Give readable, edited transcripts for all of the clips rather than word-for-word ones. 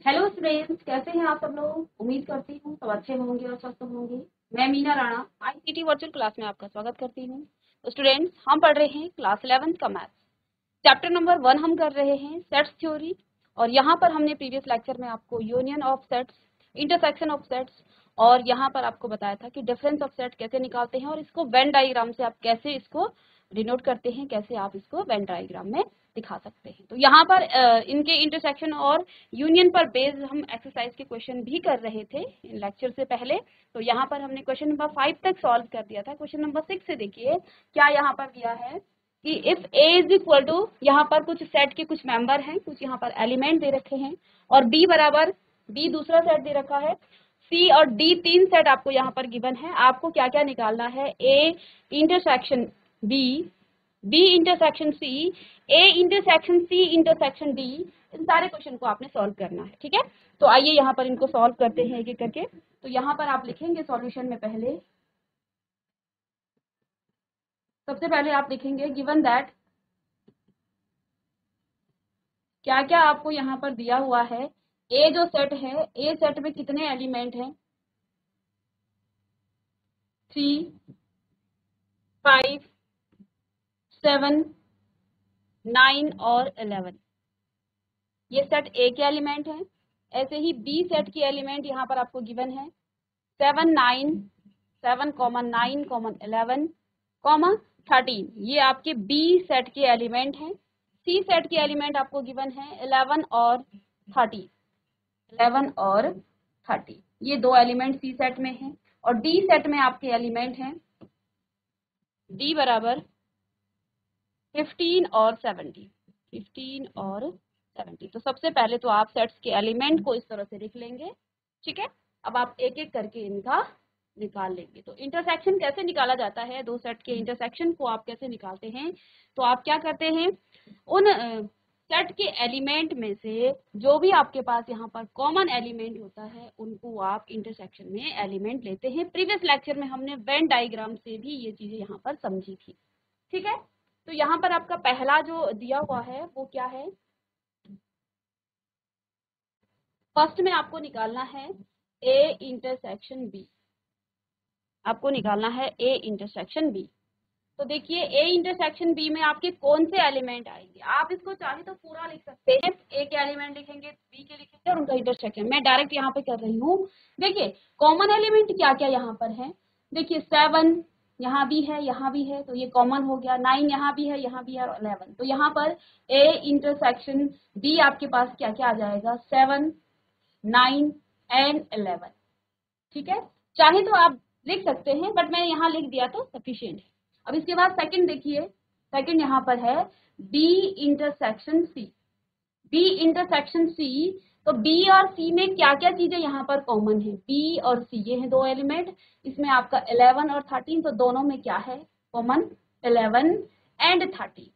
Hello students, कैसे हैं आप सब लोग। उम्मीद करती हूँ सब अच्छे होंगे और स्वस्थ होंगे। मैं Meena Rana ICT virtual class में आपका स्वागत करती हूँ। तो स्टूडेंट्स, हम पढ़ रहे हैं क्लास 11th का मैथ्स, चैप्टर नंबर 1 हम कर रहे हैं सेट्स थ्योरी। और यहाँ पर हमने प्रीवियस लेक्चर में आपको union of sets, intersection of sets और यहाँ पर आपको बताया था कि डिफरेंस ऑफ सेट कैसे निकालते हैं और इसको वेन डायग्राम से आप कैसे इसको डिनोट करते हैं, कैसे आप इसको वेन डायग्राम में दिखा सकते हैं। तो यहाँ पर इनके इंटरसेक्शन और यूनियन पर बेस्ड हम एक्सरसाइज के क्वेश्चन भी कर रहे थे इन लेक्चर से पहले। तो यहाँ पर हमने क्वेश्चन नंबर 5 तक सॉल्व कर दिया था। क्वेश्चन नंबर 6 से देखिए क्या यहाँ पर दिया है कि if a is equal to, यहाँ पर कुछ सेट के कुछ मेंबर हैं, कुछ यहाँ पर एलिमेंट दे रखे हैं और b बराबर b दूसरा सेट दे रखा है, c और d तीन सेट आपको यहाँ पर गिवन है। आपको क्या क्या निकालना है, a intersection b, b intersection c, a intersection c intersection d। इन सारे क्वेश्चन को आपने सॉल्व करना है, ठीक है। तो आइए यहाँ पर इनको सॉल्व करते हैं एक एक करके। तो यहाँ पर आप लिखेंगे सॉल्यूशन में पहले, सबसे पहले आप लिखेंगे गिवन दैट, क्या क्या आपको यहाँ पर दिया हुआ है। ए जो सेट है, ए सेट में कितने एलिमेंट हैं, 3, 5, 7, 9 और 11। ये सेट ए के एलिमेंट हैं। ऐसे ही बी सेट की एलिमेंट यहाँ पर आपको गिवन है 7, 9, 7, 9, 11, 13। ये आपके बी सेट के एलिमेंट हैं। सी सेट के एलिमेंट आपको गिवन है 11 और 30, 11 और 30। ये दो एलिमेंट सी सेट में हैं। और डी सेट में आपके एलिमेंट हैं डी बराबर 15 और 70, 15 और 70। तो सबसे पहले तो आप सेट्स के एलिमेंट को इस तरह से लिख लेंगे, ठीक है। अब आप एक एक करके इनका निकाल लेंगे। तो इंटरसेक्शन कैसे निकाला जाता है, दो सेट के इंटरसेक्शन को आप कैसे निकालते हैं। तो आप क्या करते हैं, उन सेट के एलिमेंट में से जो भी आपके पास यहाँ पर कॉमन एलिमेंट होता है उनको आप इंटरसेक्शन में एलिमेंट लेते हैं। प्रीवियस लेक्चर में हमने वेन डायग्राम से भी ये चीजें यहाँ पर समझी थी, ठीक है। तो यहाँ पर आपका पहला जो दिया हुआ है वो क्या है, फर्स्ट में आपको निकालना है ए इंटरसेक्शन बी, आपको निकालना है ए इंटरसेक्शन बी। तो देखिए ए इंटरसेक्शन बी में आपके कौन से एलिमेंट आएंगे। आप इसको चाहे तो पूरा लिख सकते हैं, ए के एलिमेंट लिखेंगे, बी के लिखेंगे और उनका इंटरसेक्शन। मैं डायरेक्ट यहाँ पे कर रही हूँ। देखिए कॉमन एलिमेंट क्या क्या यहाँ पर है, देखिए 7 यहाँ भी है, यहाँ भी है, तो ये कॉमन हो गया। 9 यहाँ भी है, यहाँ भी है और 11। तो यहाँ पर ए इंटरसेक्शन बी आपके पास क्या क्या आ जाएगा, 7, 9 एंड 11, ठीक है। चाहे तो आप लिख सकते हैं बट मैं यहाँ लिख दिया तो सफिशिएंट है। अब इसके बाद सेकंड देखिए, सेकंड यहाँ पर है B intersection C, B intersection C. तो बी और सी में क्या क्या चीजें यहाँ पर कॉमन है, बी और सी ये हैं दो एलिमेंट, इसमें आपका 11 और 13, तो दोनों में क्या है कॉमन, 11 एंड 30,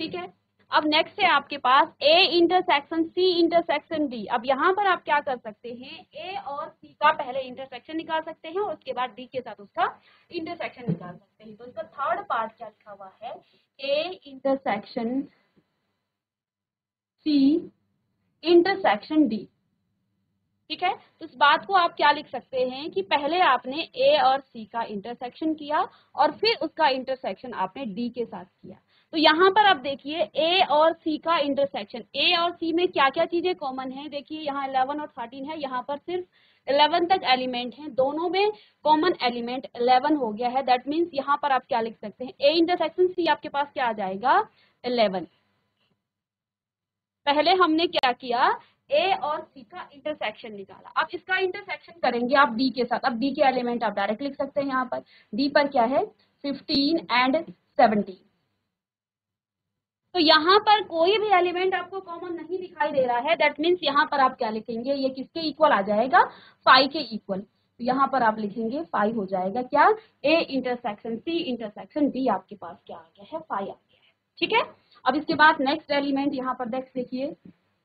ठीक है। अब नेक्स्ट है आपके पास A intersection C intersection D. अब यहाँ पर आप क्या कर सकते हैं, ए और सी का पहले इंटरसेक्शन निकाल सकते हैं और उसके बाद डी के साथ उसका इंटरसेक्शन निकाल सकते हैं। तो इसका थर्ड पार्ट क्या लिखा हुआ है, A intersection C intersection D, ठीक है। तो इस बात को आप क्या लिख सकते हैं कि पहले आपने ए और सी का इंटरसेक्शन किया और फिर उसका इंटरसेक्शन आपने डी के साथ किया। तो यहाँ पर आप देखिए ए और सी का इंटरसेक्शन, ए और सी में क्या क्या चीजें कॉमन है। देखिए यहाँ 11 और 13 है, यहाँ पर सिर्फ 11 तक एलिमेंट हैं, दोनों में कॉमन एलिमेंट 11 हो गया है। दैट मीन्स यहाँ पर आप क्या लिख सकते हैं, ए इंटरसेक्शन सी आपके पास क्या आ जाएगा, 11। पहले हमने क्या किया, ए और सी का इंटरसेक्शन निकाला। अब इसका इंटरसेक्शन करेंगे आप डी के साथ। अब डी के एलिमेंट आप डायरेक्ट लिख सकते हैं, यहाँ पर डी पर क्या है 15 एंड 17। तो यहाँ पर कोई भी एलिमेंट आपको कॉमन नहीं दिखाई दे रहा है। दैट मीन्स यहाँ पर आप क्या लिखेंगे, ये किसके इक्वल आ जाएगा, 5 के इक्वल। तो यहाँ पर आप लिखेंगे 5 हो जाएगा क्या, A intersection C intersection D आपके पास क्या आ गया है, 5 आ गया है, ठीक है। अब इसके बाद नेक्स्ट एलिमेंट यहाँ पर देखिए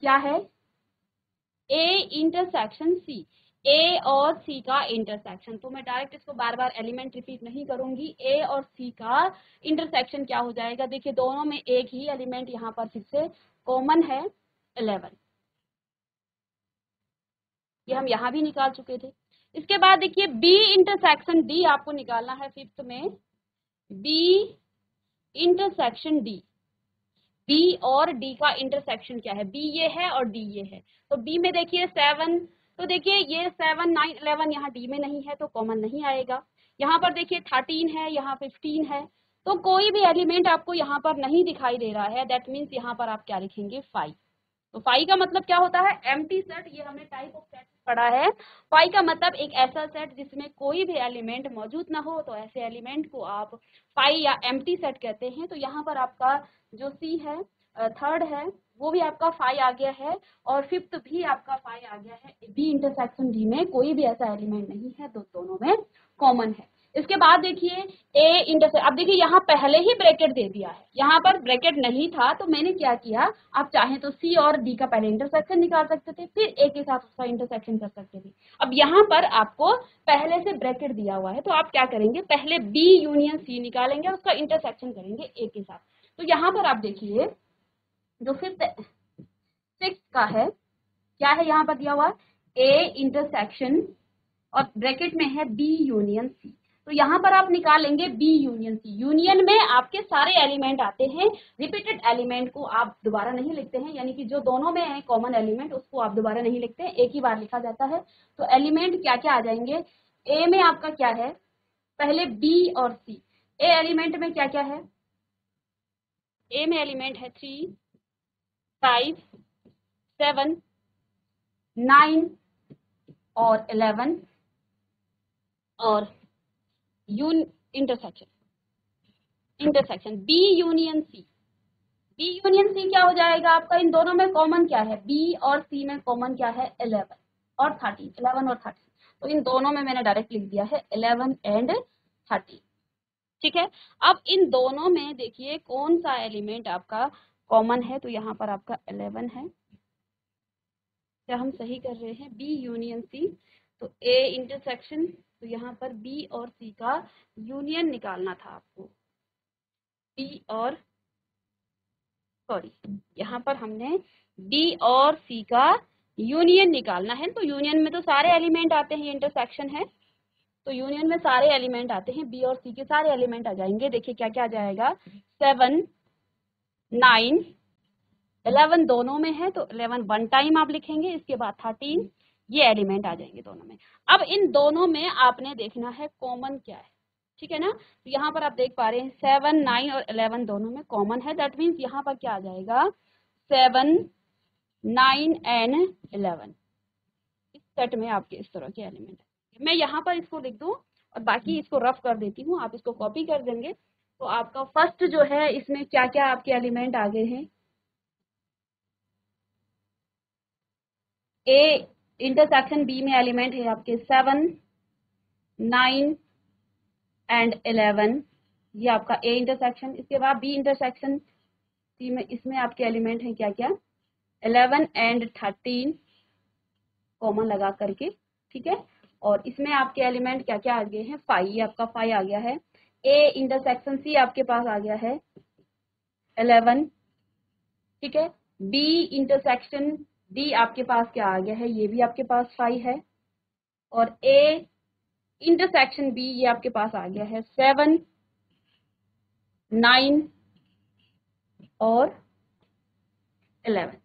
क्या है, ए इंटरसेक्शन सी, ए और सी का इंटरसेक्शन। तो मैं डायरेक्ट इसको बार बार एलिमेंट रिपीट नहीं करूंगी। ए और सी का इंटरसेक्शन क्या हो जाएगा, देखिए दोनों में एक ही एलिमेंट यहाँ पर फिर से कॉमन है 11, ये हम यहाँ भी निकाल चुके थे। इसके बाद देखिए बी इंटरसेक्शन डी आपको निकालना है फिफ्थ में, बी इंटरसेक्शन डी। बी और डी का इंटरसेक्शन क्या है, बी ये है और डी ये है। तो बी में देखिए 7, तो देखिए ये 7, 9, 11 यहाँ डी में नहीं है तो कॉमन नहीं आएगा। यहाँ पर देखिए 13 है, यहाँ 15 है, तो कोई भी एलिमेंट आपको यहाँ पर नहीं दिखाई दे रहा है। दैट मीन्स यहाँ पर आप क्या लिखेंगे, 5। तो फाई का मतलब क्या होता है, एम्प्टी सेट। ये हमने टाइप ऑफ सेट पढ़ा है। फाई का मतलब एक ऐसा सेट जिसमें कोई भी एलिमेंट मौजूद ना हो, तो ऐसे एलिमेंट को आप फाई या एम्प्टी सेट कहते हैं। तो यहाँ पर आपका जो सी है, थर्ड है, वो भी आपका फाई आ गया है, और फिफ्थ भी आपका फाई आ गया है। बी इंटरसेक्शन डी में कोई भी ऐसा एलिमेंट नहीं है, तो दोनों में कॉमन है। इसके बाद देखिए ए इंटरसेक्शन, अब देखिए यहाँ पहले ही ब्रैकेट दे दिया है, यहाँ पर ब्रैकेट नहीं था तो मैंने क्या किया, आप चाहें तो सी और डी का पहले इंटरसेक्शन निकाल सकते थे, फिर ए के साथ उसका इंटरसेक्शन कर सकते थे। अब यहाँ पर आपको पहले से ब्रैकेट दिया हुआ है, तो आप क्या करेंगे, पहले बी यूनियन सी निकालेंगे और उसका इंटरसेक्शन करेंगे ए के साथ। तो यहाँ पर आप देखिए जो फिफ्थ 6 का है, क्या है यहाँ पर दिया हुआ, ए इंटरसेक्शन और ब्रैकेट में है बी यूनियन सी। तो यहाँ पर आप निकालेंगे बी यूनियन सी। यूनियन में आपके सारे एलिमेंट आते हैं, रिपीटेड एलिमेंट को आप दोबारा नहीं लिखते हैं, यानी कि जो दोनों में है कॉमन एलिमेंट उसको आप दोबारा नहीं लिखते हैं, एक ही बार लिखा जाता है। तो एलिमेंट क्या क्या आ जाएंगे, ए में आपका क्या है, पहले बी और सी। ए एलिमेंट में क्या क्या है, ए में एलिमेंट है 3, 5, 7, 9 और 11 और intersection B union C. B union C क्या हो जाएगा आपका, इन दोनों में कॉमन क्या है, बी और सी में कॉमन क्या है, 11 और 13। तो इन दोनों में मैंने डायरेक्ट लिख दिया है 11 एंड 13। ठीक है, अब इन दोनों में देखिए कौन सा एलिमेंट आपका कॉमन है, तो यहाँ पर आपका 11 है। क्या हम सही कर रहे हैं, बी यूनियन सी, तो ए इंटरसेक्शन, तो यहाँ पर बी और सी का यूनियन निकालना था आपको, बी और सॉरी यहाँ पर हमने बी और सी का यूनियन निकालना है। तो यूनियन में तो सारे एलिमेंट आते हैं, इंटरसेक्शन है तो यूनियन में सारे एलिमेंट आते हैं, बी और सी के सारे एलिमेंट आ जाएंगे। देखिए क्या क्या आ जाएगा, 7, 9, 11 दोनों में है तो 11 वन टाइम आप लिखेंगे, इसके बाद 13, ये एलिमेंट आ जाएंगे दोनों में। अब इन दोनों में आपने देखना है कॉमन क्या है, ठीक है ना। तो यहाँ पर आप देख पा रहे हैं 7, 9 और 11 दोनों में कॉमन है। दैट मीन्स यहाँ पर क्या आ जाएगा, 7, 9 एंड 11। इस सेट में आपके इस तरह के एलिमेंट है। मैं यहाँ पर इसको लिख दूँ और बाकी इसको रफ कर देती हूँ, आप इसको कॉपी कर देंगे। तो आपका फर्स्ट जो है इसमें क्या क्या आपके एलिमेंट आ गए हैं, ए इंटरसेक्शन बी में एलिमेंट है आपके 7, 9 एंड 11, ये आपका ए इंटरसेक्शन। इसके बाद बी इंटरसेक्शन सी में, इसमें आपके एलिमेंट हैं क्या क्या, 11 एंड 13 कॉमन लगा करके, ठीक है। और इसमें आपके एलिमेंट क्या क्या आ गए हैं, 5, ये आपका 5 आ गया है। ए इंटरसेक्शन सी आपके पास आ गया है 11, ठीक है। बी इंटरसेक्शन डी आपके पास क्या आ गया है, ये भी आपके पास 5 है। और ए इंटरसेक्शन बी ये आपके पास आ गया है 7, 9 और 11।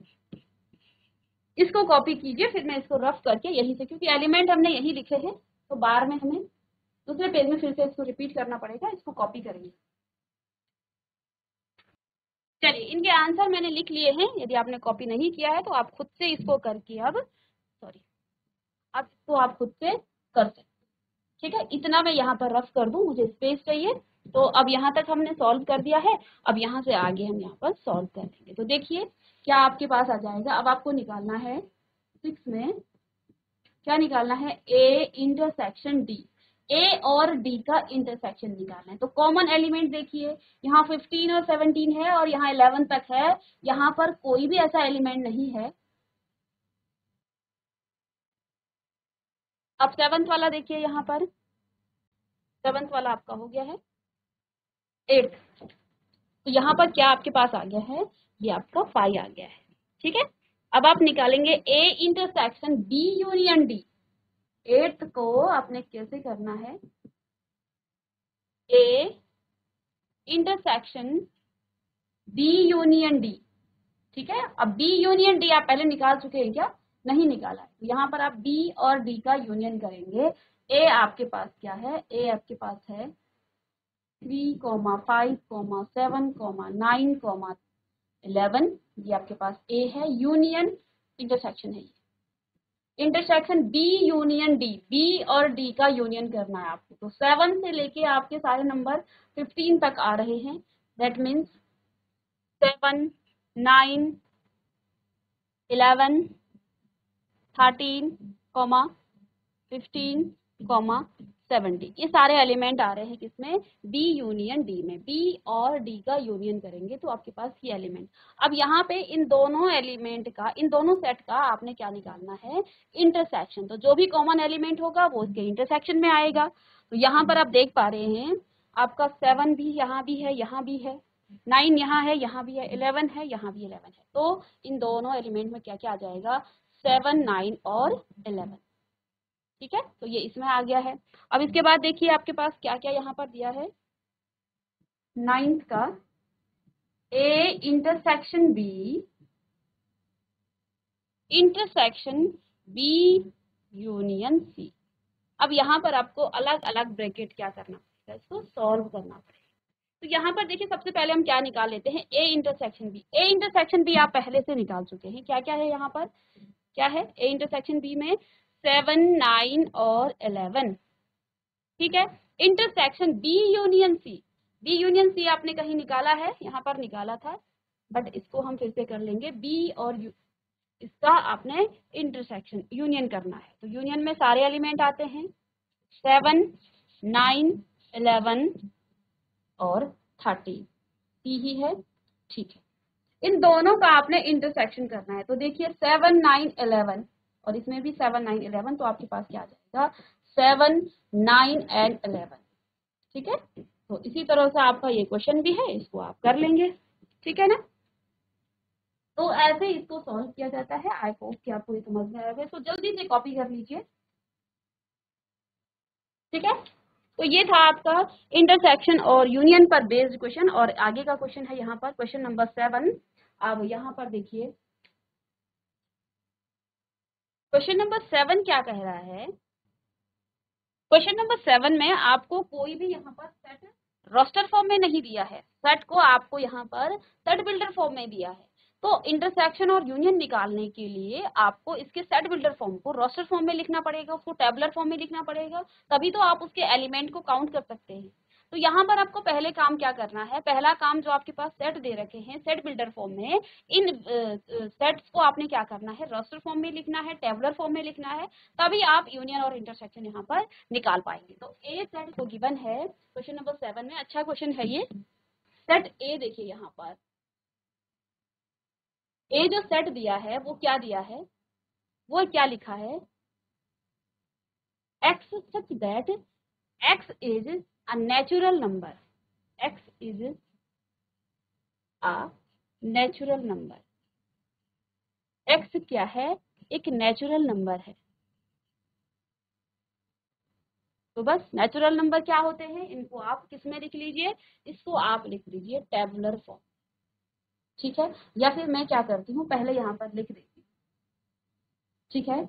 इसको कॉपी कीजिए, फिर मैं इसको रफ करके यहीं से, क्योंकि एलिमेंट हमने यही लिखे हैं तो बार में हमें दूसरे पेज में फिर से इसको रिपीट करना पड़ेगा। इसको कॉपी करेंगे। चलिए इनके आंसर मैंने लिख लिए हैं, यदि आपने कॉपी नहीं किया है तो आप खुद से इसको करके अब इसको आप खुद से कर सकते, ठीक है। इतना मैं यहाँ पर रफ कर दूं, मुझे स्पेस चाहिए। तो अब यहाँ तक हमने सॉल्व कर दिया है, अब यहाँ से आगे हम यहाँ पर सॉल्व कर देंगे। तो देखिए क्या आपके पास आ जाएगा, अब आपको निकालना है 6 में क्या निकालना है, ए इंटरसेक्शन डी। ए और डी का इंटरसेक्शन निकालना है। तो कॉमन एलिमेंट देखिए यहाँ 15 और 17 है और यहाँ 11 तक है, यहाँ पर कोई भी ऐसा एलिमेंट नहीं है। अब 7th वाला देखिए, यहाँ पर 7th वाला आपका हो गया है 8th। तो यहाँ पर क्या आपके पास आ गया है, ये आपका 5 आ गया है, ठीक है। अब आप निकालेंगे A intersection B union D. 8th को आपने कैसे करना है, A intersection B union D. ठीक है, अब बी यूनियन डी आप पहले निकाल चुके हैं क्या, नहीं निकाला है, तो यहाँ पर आप बी और डी का यूनियन करेंगे। ए आपके पास क्या है, ए आपके पास है 3, 5, 7, 9, 11। ये आपके पास ए है, यूनियन इंटरसेक्शन है, ये intersection B union D, B और डी का यूनियन करना है आपको। तो 7 से लेके आपके सारे नंबर 15 तक आ रहे हैं, दैट मीन्स 7, 9, 11, 13, 15, 70, ये सारे एलिमेंट आ रहे हैं किसमें, बी यूनियन डी में। बी और डी का यूनियन करेंगे तो आपके पास ये एलिमेंट। अब यहाँ पे इन दोनों एलिमेंट का, इन दोनों सेट का आपने क्या निकालना है, इंटरसेक्शन। तो जो भी कॉमन एलिमेंट होगा वो उसके इंटरसेक्शन में आएगा। तो यहाँ पर आप देख पा रहे हैं आपका 7 भी यहाँ भी है, यहाँ भी है, 9 यहाँ है, यहाँ भी है, 11 है, यहाँ भी 11 है। तो इन दोनों एलिमेंट में क्या क्या आ जाएगा, 7, 9 और 11। ठीक है, तो ये इसमें आ गया है। अब इसके बाद देखिए आपके पास क्या क्या यहाँ पर दिया है, 9th का A intersection B, intersection B union C. अब यहाँ पर आपको अलग अलग ब्रैकेट क्या करना पड़ेगा, इसको सॉल्व करना पड़ेगा। तो यहाँ पर देखिए सबसे पहले हम क्या निकाल लेते हैं, A intersection B. A intersection B आप पहले से निकाल चुके हैं, क्या क्या है यहाँ पर, क्या है ए इंटरसेक्शन बी में 7, 9 और 11। ठीक है, intersection B union C, B union C आपने कहीं निकाला है, यहाँ पर निकाला था, बट इसको हम फिर से कर लेंगे। बी और इसका आपने इंटरसेक्शन यूनियन करना है। तो यूनियन में सारे एलिमेंट आते हैं 7, 9, 11 और 13, सी ही है। ठीक है, इन दोनों का आपने इंटरसेक्शन करना है। तो देखिए 7, 9, 11 और इसमें भी 7, 9, 11, तो आपके पास क्या आ जाएगा, 7, 9 एंड 11। ठीक है, तो इसी तरह से आपका ये क्वेश्चन भी है, इसको आप कर लेंगे। ठीक है ना, तो ऐसे इसको सॉल्व किया जाता है। आई होप कि आपको ये समझ में आएगा, तो जल्दी से कॉपी कर लीजिए। ठीक है, तो ये था आपका इंटरसेक्शन और यूनियन पर बेस्ड क्वेश्चन। और आगे का क्वेश्चन है यहाँ पर क्वेश्चन नंबर 7। अब यहाँ पर देखिए क्वेश्चन नंबर 7 क्या कह रहा है। क्वेश्चन नंबर 7 में आपको कोई भी यहाँ पर सेट रोस्टर फॉर्म में नहीं दिया है, सेट को आपको यहाँ पर सेट बिल्डर फॉर्म में दिया है। तो इंटरसेक्शन और यूनियन निकालने के लिए आपको इसके सेट बिल्डर फॉर्म को रोस्टर फॉर्म में लिखना पड़ेगा, उसको टेबुलर फॉर्म में लिखना पड़ेगा, तभी तो आप उसके एलिमेंट को काउंट कर सकते हैं। तो यहाँ पर आपको पहले काम क्या करना है, पहला काम जो आपके पास सेट दे रखे हैं सेट बिल्डर फॉर्म में, इन सेट्स को आपने क्या करना है, रोस्टर फॉर्म में लिखना है, टेबुलर फॉर्म में लिखना है, तभी आप यूनियन और इंटरसेक्शन यहाँ पर निकाल पाएंगे। तो ए सेट को गिवन है क्वेश्चन नंबर 7 में, अच्छा क्वेश्चन है ये। सेट ए देखिए यहाँ पर ए जो सेट दिया है वो क्या दिया है, वो क्या लिखा है, x such that x is a natural number, x is a natural number, x क्या है, एक नेचुरल नंबर है। तो बस नेचुरल नंबर क्या होते हैं, इनको आप किस में लिख लीजिए, इसको आप लिख लीजिए टेबुलर फॉर्म। ठीक है, या फिर मैं क्या करती हूँ, पहले यहाँ पर लिख देती हूँ। ठीक है,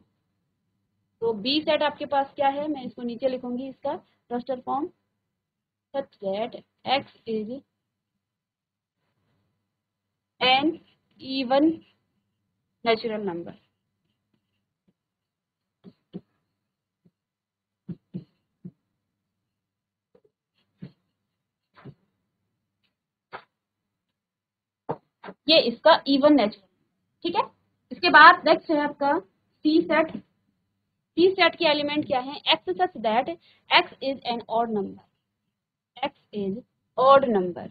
तो बी सेट आपके पास क्या है, मैं इसको नीचे लिखूंगी, इसका roster form such that x is an even natural number। ये इसका इवन नेचुरल। ठीक है, इसके बाद नेक्स्ट है आपका सी सेट। सी सेट के एलिमेंट क्या है, x such that x is an odd number, x is odd number,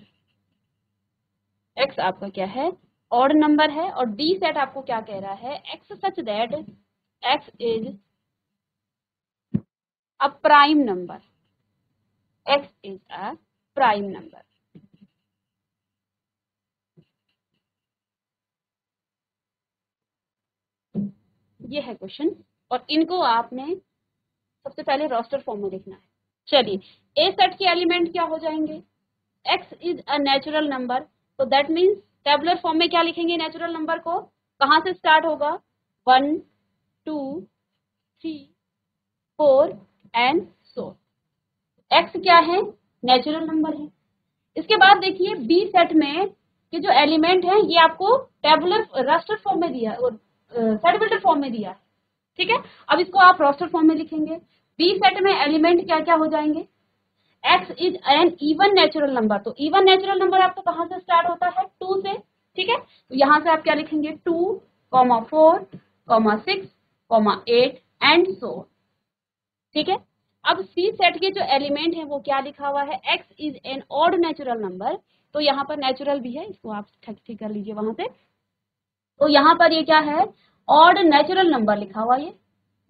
x आपका क्या है, ऑड नंबर है। और डी सेट आपको क्या कह रहा है, x such that x is a prime number, x is a prime number. ये है क्वेश्चन, और इनको आपने सबसे पहले रोस्टर फॉर्म में लिखना है। चलिए, ए सेट के एलिमेंट क्या हो जाएंगे, x is a natural number, तो दैट मीन्स टेबुलर फॉर्म में क्या लिखेंगे नेचुरल नंबर को, कहाँ से स्टार्ट होगा, 1 2 3 4 एंड सो। x क्या है, नेचुरल नंबर है। इसके बाद देखिए बी सेट में कि जो एलिमेंट है ये आपको टेबुलर रास्टर फॉर्म में दिया है और सेट बिल्डर फॉर्म में दिया है, ठीक है। अब इसको आप रोस्टर फॉर्म में लिखेंगे। बी सेट में एलिमेंट क्या क्या हो जाएंगे, x is an even natural number, तो इवन नेचुरल नंबर आपको कहाँ से स्टार्ट होता है, 2 से, ठीक है। तो यहाँ से आप क्या लिखेंगे, 2, 4, 6, 8 एंड सो, ठीक है। अब सी सेट के जो एलिमेंट है वो क्या लिखा हुआ है, x is an odd natural number, तो यहाँ पर नेचुरल भी है, इसको आप ठीक कर लीजिए वहां से। तो यहाँ पर ये क्या है, ऑड नेचुरल नंबर लिखा हुआ, ये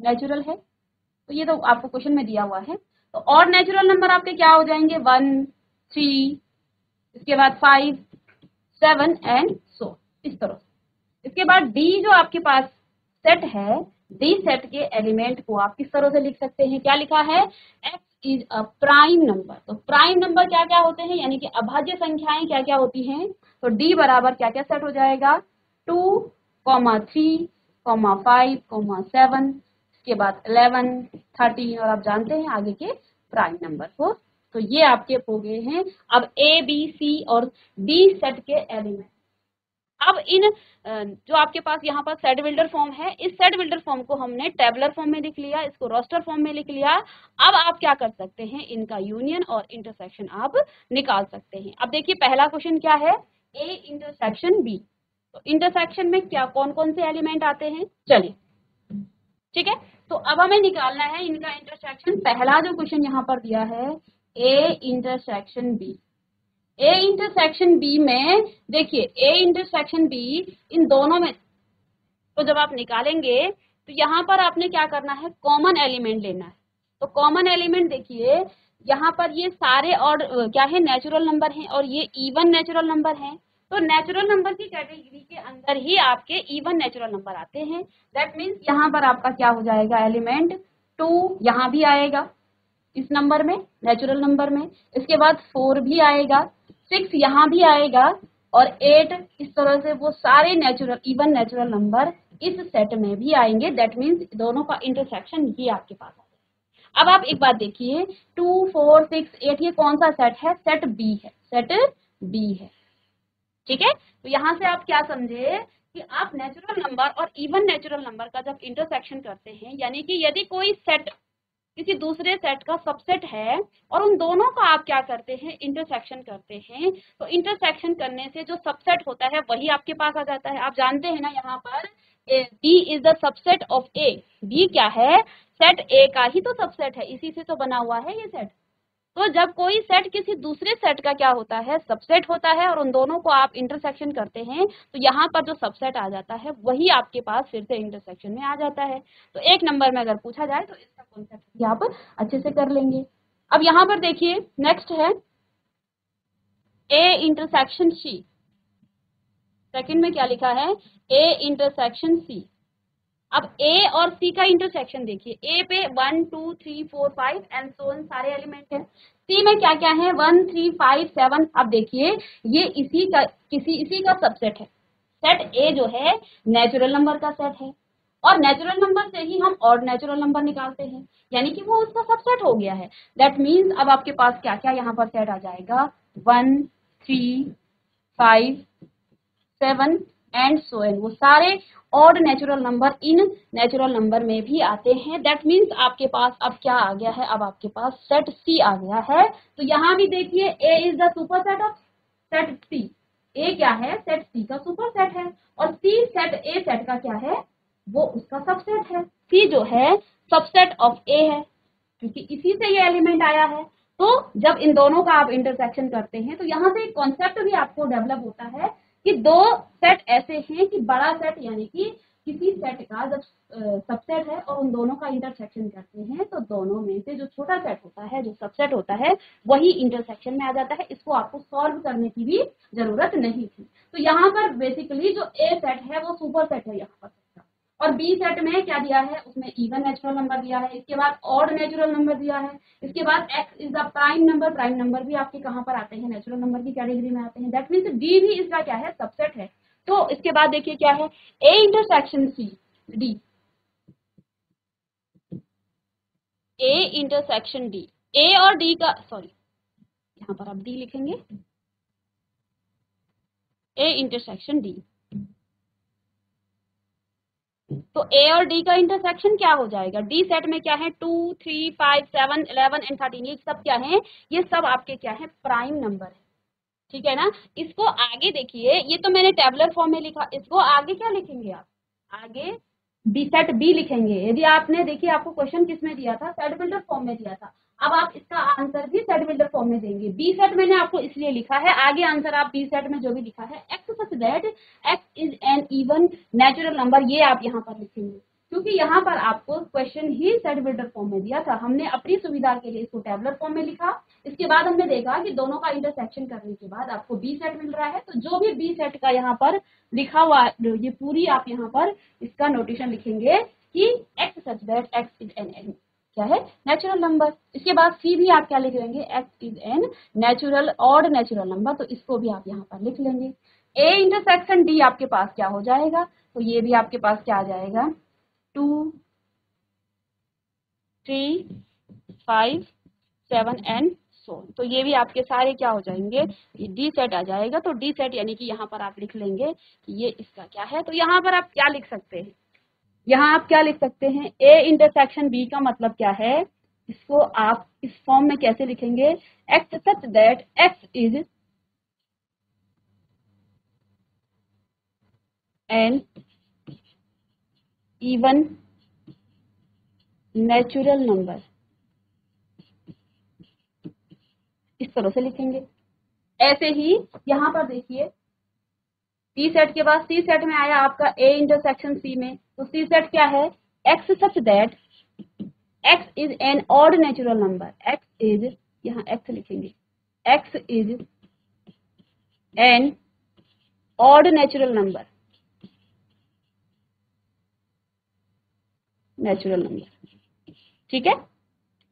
नेचुरल है, तो ये तो आपको क्वेश्चन में दिया हुआ है। तो ऑड नेचुरल नंबर आपके क्या हो जाएंगे, 1 3, इसके बाद 5 7 एंड सो, इस तरह से। इसके बाद डी जो आपके पास सेट है, डी सेट के एलिमेंट को आप किस तरह से लिख सकते हैं, क्या लिखा है, x is a prime number, तो प्राइम नंबर क्या क्या होते हैं, यानी कि अभाज्य संख्याएं क्या क्या होती हैं, तो d बराबर क्या क्या सेट हो जाएगा, 2, 3, 5, 7, इसके बाद 11, 13, और आप जानते हैं आगे के प्राइम नंबर को। तो ये आपके हो गए हैं अब ए बी सी और डी सेट के एलिमेंट। अब इन जो आपके पास यहाँ पर सेट बिल्डर फॉर्म है, इस सेट बिल्डर फॉर्म को हमने टेबुलर फॉर्म में लिख लिया, इसको रोस्टर फॉर्म में लिख लिया। अब आप क्या कर सकते हैं, इनका यूनियन और इंटरसेक्शन आप निकाल सकते हैं। अब देखिए पहला क्वेश्चन क्या है, ए इंटरसेक्शन बी, तो इंटरसेक्शन में क्या कौन कौन से एलिमेंट आते हैं, चलिए ठीक है। तो अब हमें निकालना है इनका इंटरसेक्शन। पहला जो क्वेश्चन यहाँ पर दिया है, A intersection B, A intersection B में देखिए ए इंटरसेक्शन बी इन दोनों में, तो जब आप निकालेंगे तो यहाँ पर आपने क्या करना है, कॉमन एलिमेंट लेना है। तो कॉमन एलिमेंट देखिए यहाँ पर ये सारे और क्या है, नेचुरल नंबर हैं, और ये इवन नेचुरल नंबर हैं। तो नेचुरल नंबर की कैटेगरी के अंदर ही आपके इवन नेचुरल नंबर आते हैं। दैट मीन्स यहाँ पर आपका क्या हो जाएगा, एलिमेंट 2 यहाँ भी आएगा इस नंबर में, नेचुरल नंबर में। इसके बाद 4 भी आएगा, 6 यहाँ भी आएगा, और 8, इस तरह से वो सारे नेचुरल इवन नेचुरल नंबर इस सेट में भी आएंगे। दैट मीन्स दोनों का इंटरसेक्शन ये आपके पास है। अब आप एक बात देखिए, 2, 4, 6, 8 ये कौन सा सेट है, सेट बी है, सेट बी है, ठीक है। तो यहाँ से आप क्या समझे कि आप नेचुरल नंबर और इवन नेचुरल नंबर का जब इंटरसेक्शन करते हैं, यानी कि यदि कोई सेट किसी दूसरे सेट का सबसेट है और उन दोनों का आप क्या करते हैं, इंटरसेक्शन करते हैं, तो इंटरसेक्शन करने से जो सबसेट होता है वही आपके पास आ जाता है। आप जानते हैं ना, यहाँ पर B is the subset of A, B क्या है, सेट ए का ही तो सबसेट है, इसी से तो बना हुआ है ये सेट। तो जब कोई सेट किसी दूसरे सेट का क्या होता है, सबसेट होता है, और उन दोनों को आप इंटरसेक्शन करते हैं, तो यहाँ पर जो सबसेट आ जाता है वही आपके पास फिर से इंटरसेक्शन में आ जाता है। तो एक नंबर में अगर पूछा जाए तो इसका कॉन्सेप्ट भी आप अच्छे से कर लेंगे। अब यहाँ पर देखिए नेक्स्ट है ए इंटरसेक्शन सी, सेकंड में क्या लिखा है, ए इंटरसेक्शन सी। अब ए और सी का इंटरसेक्शन देखिए, ए पे 1 2 3 4 5 एंड सो ऑन सारे एलिमेंट हैं, सी में क्या क्या है, 1 3 5 7। अब देखिए ये इसी का सबसेट है। सेट ए जो है नेचुरल नंबर का सेट है, और नेचुरल नंबर से ही हम ऑड नेचुरल नंबर निकालते हैं, यानी कि वो उसका सबसेट हो गया है। दैट मीन्स अब आपके पास क्या क्या यहाँ पर सेट आ जाएगा, 1 3 5 7 एंड सो एन, वो सारे odd natural number in natural number में भी आते हैं। दैट मीन्स आपके पास अब क्या आ गया है, अब आपके पास सेट सी आ गया है। तो यहाँ भी देखिए A is the superset of set C, A क्या है, सेट सी का सुपर सेट है, और सी सेट ए सेट का क्या है, वो उसका सबसेट है। सी जो है सबसेट ऑफ ए है, क्योंकि इसी से ये एलिमेंट आया है। तो जब इन दोनों का आप इंटरसेक्शन करते हैं तो यहाँ से एक कॉन्सेप्ट भी आपको डेवलप होता है कि दो सेट ऐसे हैं कि बड़ा सेट यानी कि किसी सेट का जब सबसेट है और उन दोनों का इंटरसेक्शन करते हैं, तो दोनों में से जो छोटा सेट होता है, जो सबसेट होता है, वही इंटरसेक्शन में आ जाता है। इसको आपको सॉल्व करने की भी जरूरत नहीं थी। तो यहाँ पर बेसिकली जो ए सेट है वो सुपर सेट है यहाँ पर, और बी सेट में क्या दिया है, उसमें इवन नेचुरल नंबर दिया है, इसके बाद ऑड नेचुरल नंबर दिया है, इसके बाद x is the prime number. Prime number भी आपके कहाँ पर आते हैं, नेचुरल नंबर की कैटेगरी में आते हैं। दैट मीन्स डी भी इसका क्या है, सबसेट है। तो इसके बाद देखिए क्या है, A intersection C D, A intersection D, A और डी का, सॉरी यहाँ पर आप डी लिखेंगे, ए इंटरसेक्शन डी। तो ए और डी का इंटरसेक्शन क्या हो जाएगा, डी सेट में क्या है 2, 3, 5, 7, 11 एंड 13, ये सब क्या है, ये सब आपके क्या है, प्राइम नंबर है। ठीक है ना। इसको आगे देखिए, ये तो मैंने टेबुलर फॉर्म में लिखा, इसको आगे क्या लिखेंगे आप, आगे बी सेट बी लिखेंगे। यदि आपने देखिए आपको क्वेश्चन किस में दिया था, सेट बिल्डर फॉर्म में दिया था, अब आप इसका आंसर भी सेट बिल्डर फॉर्म में देंगे। बी सेट मैंने आपको इसलिए लिखा है, आगे आंसर आप बी सेट में जो भी लिखा है, x such that x is an even natural number, ये आप यहाँ पर लिखेंगे, क्योंकि यहाँ पर आपको क्वेश्चन ही सेट बिल्डर फॉर्म में दिया था। हमने अपनी सुविधा के लिए इसको टेबुलर फॉर्म में लिखा, इसके बाद हमने देखा कि दोनों का इंटरसेक्शन करने के बाद आपको बी सेट मिल रहा है, तो जो भी बी सेट का यहाँ पर लिखा हुआ ये पूरी आप यहाँ पर इसका नोटेशन लिखेंगे कि x such that x is an क्या है, नेचुरल नंबर। इसके बाद सी भी आप क्या लिख लेंगे, x is an natural odd natural number, तो इसको भी आप यहाँ पर लिख लेंगे। ए इंटरसेक्शन डी आपके पास क्या हो जाएगा, तो ये भी आपके पास क्या आ जाएगा, 2, 3, 5, 7 एंड सो। तो ये भी आपके सारे क्या हो जाएंगे, डी सेट आ जाएगा। तो डी सेट यानी कि यहाँ पर आप लिख लेंगे कि ये इसका क्या है। तो यहाँ पर आप क्या लिख सकते हैं, यहाँ आप क्या लिख सकते हैं, ए इंटरसेक्शन बी का मतलब क्या है, इसको आप इस फॉर्म में कैसे लिखेंगे, x such that x is an even natural number, इस तरह से लिखेंगे। ऐसे ही यहाँ पर देखिए, डी सेट के बाद सी सेट में आया आपका ए इंटरसेक्शन सी में, तो सी सेट क्या है, x such that x is an odd natural number, x is, यहाँ एक्स लिखेंगे, x is an odd natural number, natural number. ठीक है,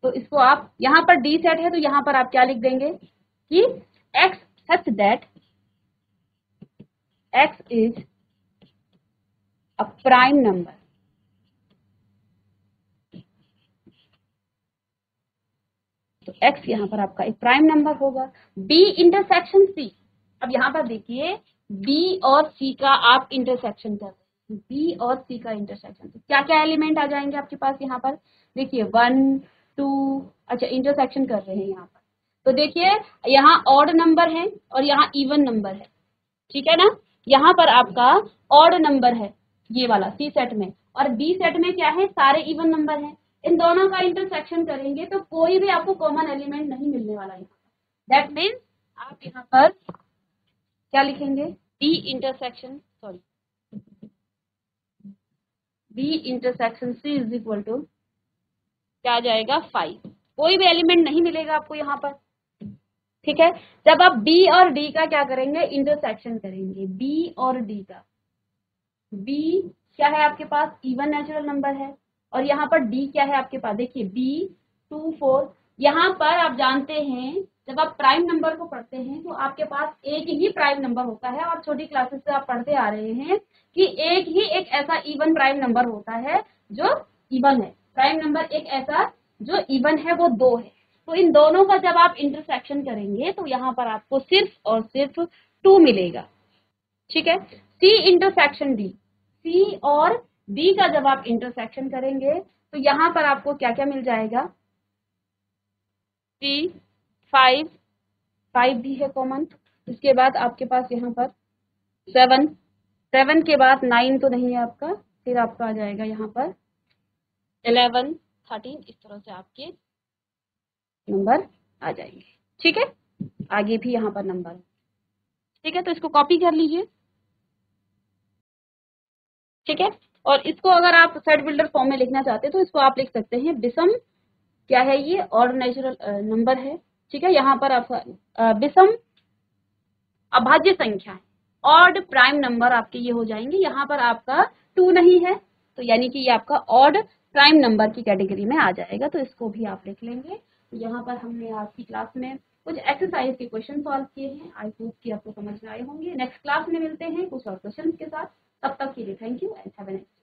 तो इसको आप यहाँ पर डी सेट है, तो यहाँ पर आप क्या लिख देंगे कि x such that x is a prime number, तो x यहाँ पर आपका एक प्राइम नंबर होगा। b इंटरसेक्शन c, अब यहाँ पर देखिए b और c का आप इंटरसेक्शन कर रहे हैं, b और c का इंटरसेक्शन, तो क्या क्या एलिमेंट आ जाएंगे आपके पास यहाँ पर, देखिए 1, 2, अच्छा इंटरसेक्शन कर रहे हैं यहाँ पर, तो देखिए यहाँ ऑड नंबर है और यहाँ इवन नंबर है। ठीक है ना, यहाँ पर आपका ऑड नंबर है ये वाला सी सेट में, और बी सेट में क्या है, सारे इवन नंबर हैं। इन दोनों का इंटरसेक्शन करेंगे तो कोई भी आपको कॉमन एलिमेंट नहीं मिलने वाला है। दैट मीन्स आप यहाँ पर क्या लिखेंगे, B intersection, sorry B intersection C is equal to क्या आ जाएगा 5, कोई भी एलिमेंट नहीं मिलेगा आपको यहाँ पर। ठीक है, जब आप B और D का क्या करेंगे, इंटरसेक्शन करेंगे, B और D का, B क्या है आपके पास, इवन नेचुरल नंबर है, और यहाँ पर D क्या है आपके पास, देखिए B 2, 4, यहाँ पर आप जानते हैं जब आप प्राइम नंबर को पढ़ते हैं तो आपके पास एक ही प्राइम नंबर होता है, और छोटी क्लासेस से आप पढ़ते आ रहे हैं कि एक ही एक ऐसा इवन प्राइम नंबर होता है जो इवन है, प्राइम नंबर एक ऐसा जो इवन है वो 2 है। तो इन दोनों का जब आप इंटरसेक्शन करेंगे तो यहाँ पर आपको सिर्फ और सिर्फ 2 मिलेगा। ठीक है, C इंटरसेक्शन D, C और D का जब आप इंटरसेक्शन करेंगे तो यहाँ पर आपको क्या क्या मिल जाएगा, 3, 5, 5 भी है कॉमन, इसके बाद आपके पास यहाँ पर 7, 7 के बाद 9 तो नहीं है आपका, फिर आपका आ जाएगा यहाँ पर 11, 13, इस तरह से आपके नंबर आ जाएंगे। ठीक है, आगे भी यहाँ पर नंबर, ठीक है, तो इसको कॉपी कर लीजिए। ठीक है, और इसको अगर आप सेट बिल्डर फॉर्म में लिखना चाहते हैं तो इसको आप लिख सकते हैं, विषम क्या है ये, ऑड नेचुरल नंबर है। ठीक है, यहाँ पर आपका विषम अभाज्य संख्या है, ऑड प्राइम नंबर आपके ये हो जाएंगे। यहाँ पर आपका 2 नहीं है, तो यानी कि ये आपका ऑड प्राइम नंबर की कैटेगरी में आ जाएगा, तो इसको भी आप लिख लेंगे। तो यहाँ पर हमने आज की क्लास में कुछ एक्सरसाइज के क्वेश्चन सॉल्व किए हैं। आई होप कि आपको समझ में आए होंगे। नेक्स्ट क्लास में मिलते हैं कुछ और क्वेश्चन के साथ। तब तक के लिए thank you and have a nice day.